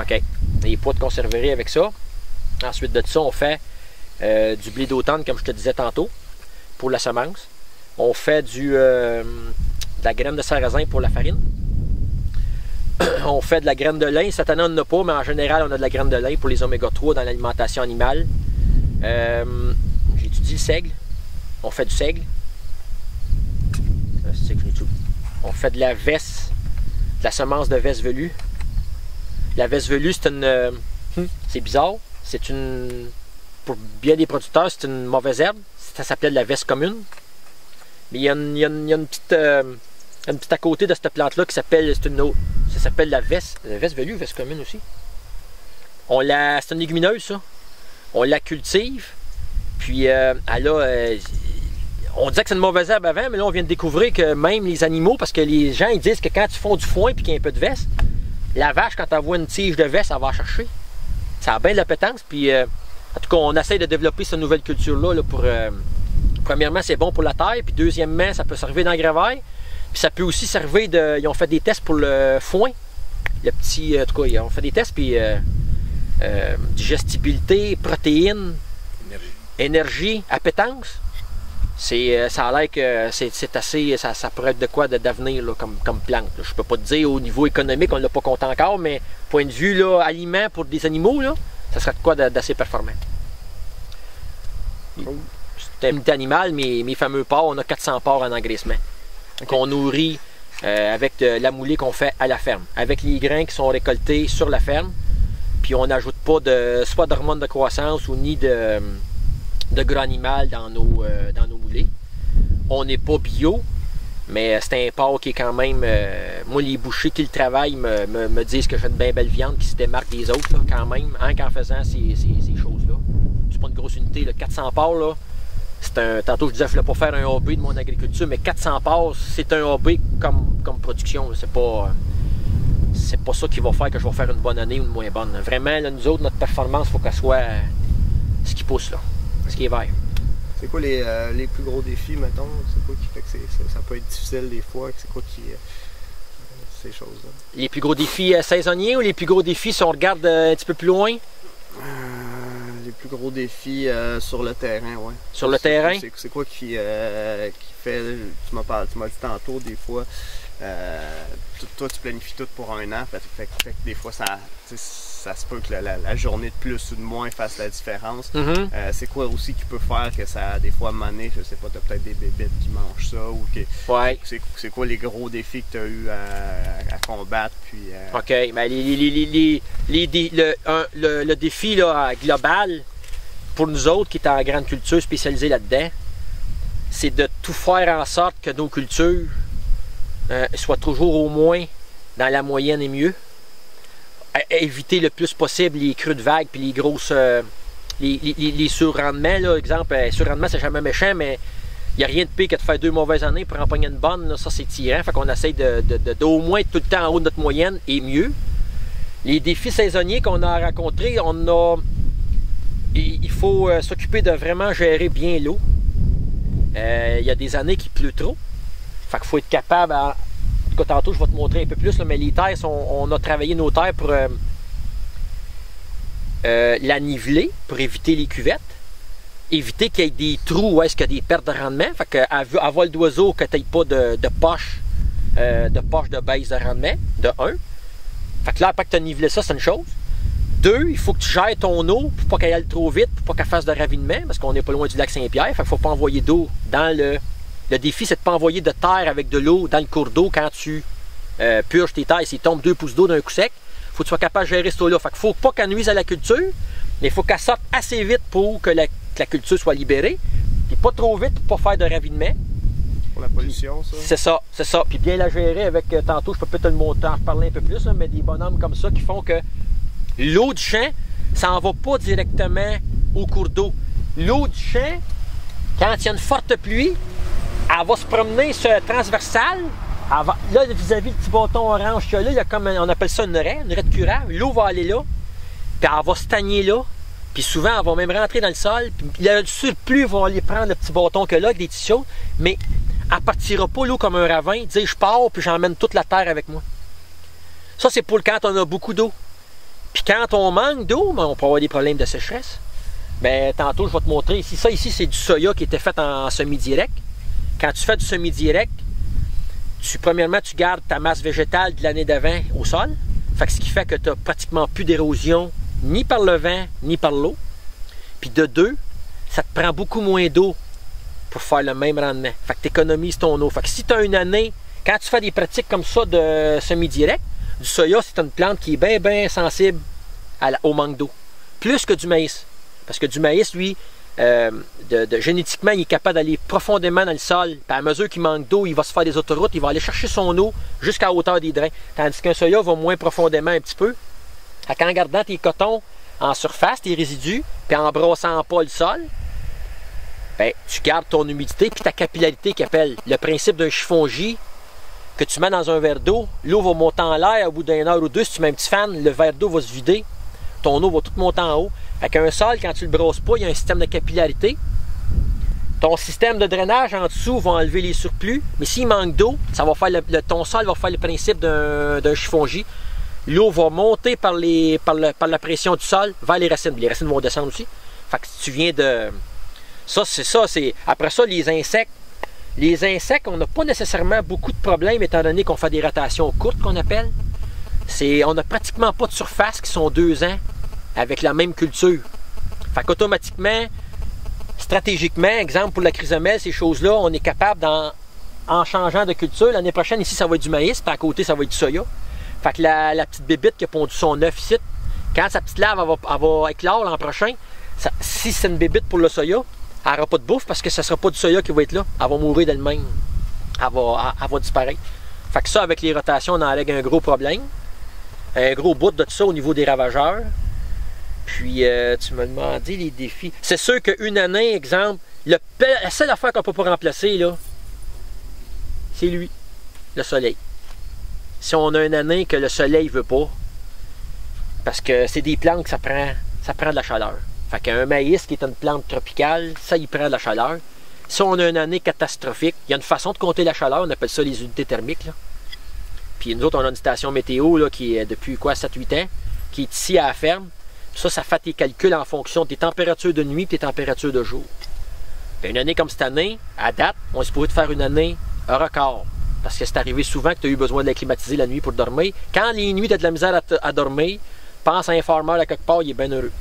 OK. Les pois de conserverie avec ça. Ensuite de ça, on fait du blé d'automne, comme je te disais tantôt, pour la semence. On fait de la graine de sarrasin pour la farine. On fait de la graine de lin. Cette année, on n'en a pas, mais en général, on a de la graine de lin pour les oméga 3 dans l'alimentation animale. J'étudie le seigle. On fait du seigle. On fait de la veste, de la semence de veste velue. La veste velue, c'est une... c'est bizarre. C'est une... Pour bien des producteurs, c'est une mauvaise herbe. Ça s'appelait de la veste commune. Mais il y a une petite à côté de cette plante-là qui s'appelle... Ça s'appelle la veste velue, veste commune aussi. C'est une légumineuse, ça. On la cultive. Puis, on disait que c'est une mauvaise herbe avant, mais là, on vient de découvrir que même les animaux, parce que les gens, ils disent que quand tu fonds du foin et qu'il y a un peu de veste, la vache, quand elle voit une tige de veste, elle va chercher. Ça a bien de l'appétence. Puis, en tout cas, on essaie de développer cette nouvelle culture-là là, pour... premièrement, c'est bon pour la terre. Puis, deuxièmement, ça peut servir dans le gravaille. Puis, ça peut aussi servir de... Ils ont fait des tests pour le foin. Le petit... En tout cas, ils ont fait des tests, puis... digestibilité, protéines, énergie, appétence. Ça a l'air que c'est assez... Ça pourrait être de quoi d'avenir comme plante. Là. Je peux pas te dire au niveau économique, on ne l'a pas compté encore, mais point de vue là, aliment pour des animaux, là, ça serait de quoi d'assez performant. C'est un petit animal, mes fameux porcs, on a 400 porcs en engraissement. Okay. Qu'on nourrit avec la moulée qu'on fait à la ferme. Avec les grains qui sont récoltés sur la ferme. Puis on n'ajoute pas soit d'hormones de croissance ou ni de gras animal dans nos moulées. On n'est pas bio, mais c'est un porc qui est quand même... moi, les bouchers qui le travaillent me disent que je fais une bien belle viande qui se démarque des autres, là, quand même, hein, qu'en faisant ces choses-là. C'est pas une grosse unité, là. 400 porcs, là, tantôt je disais que je ne voulais pas faire un hobby de mon agriculture, mais 400 porcs, c'est un hobby comme production. C'est pas ça qui va faire que je vais faire une bonne année ou une moins bonne. Vraiment, là, nous autres, notre performance, il faut qu'elle soit ce qui pousse, là, ce qui est vert. C'est quoi les plus gros défis, mettons? C'est quoi qui fait que ça peut être difficile des fois? C'est quoi qui... ces choses-là? Les plus gros défis saisonniers ou les plus gros défis si on regarde un petit peu plus loin? Les plus gros défis sur le terrain, oui. Sur le terrain? C'est quoi qui fait... Tu m'as dit tantôt, des fois... toi, tu planifies tout pour un an, fait que des fois, ça se peut que la journée de plus ou de moins fasse la différence. Mm-hmm. C'est quoi aussi qui peut faire que ça, des fois, à un moment donné, je sais pas, tu as peut-être des bébêtes qui mangent ça, ou que... Ouais. C'est quoi les gros défis que tu as eu à combattre, puis... OK, ben le défi là, global, pour nous autres, qui est en grande culture spécialisée là-dedans, c'est de tout faire en sorte que nos cultures soit toujours au moins dans la moyenne et mieux. Éviter le plus possible les creux de vagues puis les grosses les surrendements. Là, exemple, surrendement, c'est jamais méchant, mais il n'y a rien de pire que de faire 2 mauvaises années pour empoigner une bonne. Là, ça, c'est tirant. Fait qu'on essaye d'au moins être tout le temps en haut de notre moyenne et mieux. Les défis saisonniers qu'on a rencontrés, il faut s'occuper de vraiment gérer bien l'eau. Il y a des années qui pleut trop. Fait qu'il faut être capable, en tout cas tantôt je vais te montrer un peu plus, là, mais les terres, on a travaillé nos terres pour la niveler, pour éviter les cuvettes, éviter qu'il y ait des trous où est-ce qu'il y a des pertes de rendement, fait qu'à vol d'oiseau, que tu n'aies pas de poche de baisse de rendement, de 1. Fait que là, après que tu as nivelé ça, c'est une chose. 2, il faut que tu gères ton eau pour pas qu'elle aille trop vite, pour pas qu'elle fasse de ravinement, parce qu'on n'est pas loin du lac Saint-Pierre, fait qu'il ne faut pas envoyer d'eau dans le... Le défi, c'est de ne pas envoyer de terre avec de l'eau dans le cours d'eau quand tu purges tes terres. S'il tombe 2 pouces d'eau d'un coup sec, il faut que tu sois capable de gérer cette eau-là. Fait qu'il ne faut pas qu'elle nuise à la culture, mais il faut qu'elle sorte assez vite pour que la culture soit libérée. Puis pas trop vite pour ne pas faire de ravinement. Pour la pollution, ça? C'est ça. Puis bien la gérer avec, tantôt, je peux peut-être te le montrer, en reparler un peu plus, là, mais des bonhommes comme ça qui font que l'eau du champ, ça n'en va pas directement au cours d'eau. L'eau du champ, quand il y a une forte pluie, elle va se promener sur transversale. Là, vis-à-vis le petit bâton orange qu'il y a là, il y a comme, on appelle ça une raie de courant. L'eau va aller là, puis elle va stagner là. Puis souvent, elle va même rentrer dans le sol. Puis le surplus va aller prendre le petit bâton que là, avec des petits chauds. Mais elle ne partira pas l'eau comme un ravin, dire je pars, puis j'emmène toute la terre avec moi. Ça, c'est pour quand on a beaucoup d'eau. Puis quand on manque d'eau, ben, on peut avoir des problèmes de sécheresse. Ben, tantôt, je vais te montrer ici. Ça, ici, c'est du soya qui était fait en semi-direct. Quand tu fais du semi-direct, premièrement, tu gardes ta masse végétale de l'année d'avant au sol. Fait que ce qui fait que tu n'as pratiquement plus d'érosion, ni par le vent, ni par l'eau. Puis de deux, ça te prend beaucoup moins d'eau pour faire le même rendement. Fait que tu économises ton eau. Fait que si tu as une année, quand tu fais des pratiques comme ça de semi-direct, du soya, c'est une plante qui est bien sensible au manque d'eau. Plus que du maïs. Parce que du maïs, lui, génétiquement, il est capable d'aller profondément dans le sol. Puis à mesure qu'il manque d'eau, il va se faire des autoroutes, il va aller chercher son eau jusqu'à la hauteur des drains. Tandis qu'un soya va moins profondément un petit peu. Fait qu'en gardant tes cotons en surface, tes résidus, puis en brossant pas le sol, ben, tu gardes ton humidité puis ta capillarité qui appelle le principe d'un chiffon-J que tu mets dans un verre d'eau. L'eau va monter en l'air au bout d'une heure ou deux. Si tu mets un petit fan, le verre d'eau va se vider. Ton eau va tout monter en haut. Avec un sol, quand tu le brosses pas, il y a un système de capillarité. Ton système de drainage en dessous va enlever les surplus. Mais s'il manque d'eau, ça va faire ton sol va faire le principe d'un chiffon-J. L'eau va monter par la pression du sol vers les racines. Les racines vont descendre aussi. Fait que tu viens de... Ça, c'est... Après ça, les insectes. Les insectes, on n'a pas nécessairement beaucoup de problèmes étant donné qu'on fait des rotations courtes qu'on appelle. On n'a pratiquement pas de surface qui sont 2 ans avec la même culture. Fait qu'automatiquement, stratégiquement, exemple pour la chrysomèle, ces choses-là, on est capable, en changeant de culture, l'année prochaine, ici, ça va être du maïs, puis à côté, ça va être du soya. Fait que la petite bébite qui a pondu son œuf ici, quand sa petite larve elle va éclore l'an prochain, si c'est une bébite pour le soya, elle n'aura pas de bouffe parce que ce ne sera pas du soya qui va être là. Elle va mourir d'elle-même. Elle va disparaître. Fait que ça, avec les rotations, on enlègue un gros problème. Un gros bout de tout ça au niveau des ravageurs. Puis, tu m'as demandé les défis. C'est sûr qu'une année, exemple, la seule affaire qu'on ne peut pas remplacer, là, c'est lui, le soleil. Si on a une année que le soleil ne veut pas, parce que c'est des plantes que ça prend de la chaleur. Fait qu'un maïs qui est une plante tropicale, ça, il prend de la chaleur. Si on a une année catastrophique, il y a une façon de compter la chaleur, on appelle ça les unités thermiques, là. Puis nous autres, on a une station météo là, qui est depuis 7-8 ans, qui est ici à la ferme. Ça fait tes calculs en fonction de tes températures de nuit et tes températures de jour. Puis une année comme cette année, à date, on se pourrait te faire une année record. Parce que c'est arrivé souvent que tu as eu besoin de la climatiser la nuit pour dormir. Quand les nuits, tu as de la misère à dormir, pense à un farmer à quelque part, il est bien heureux.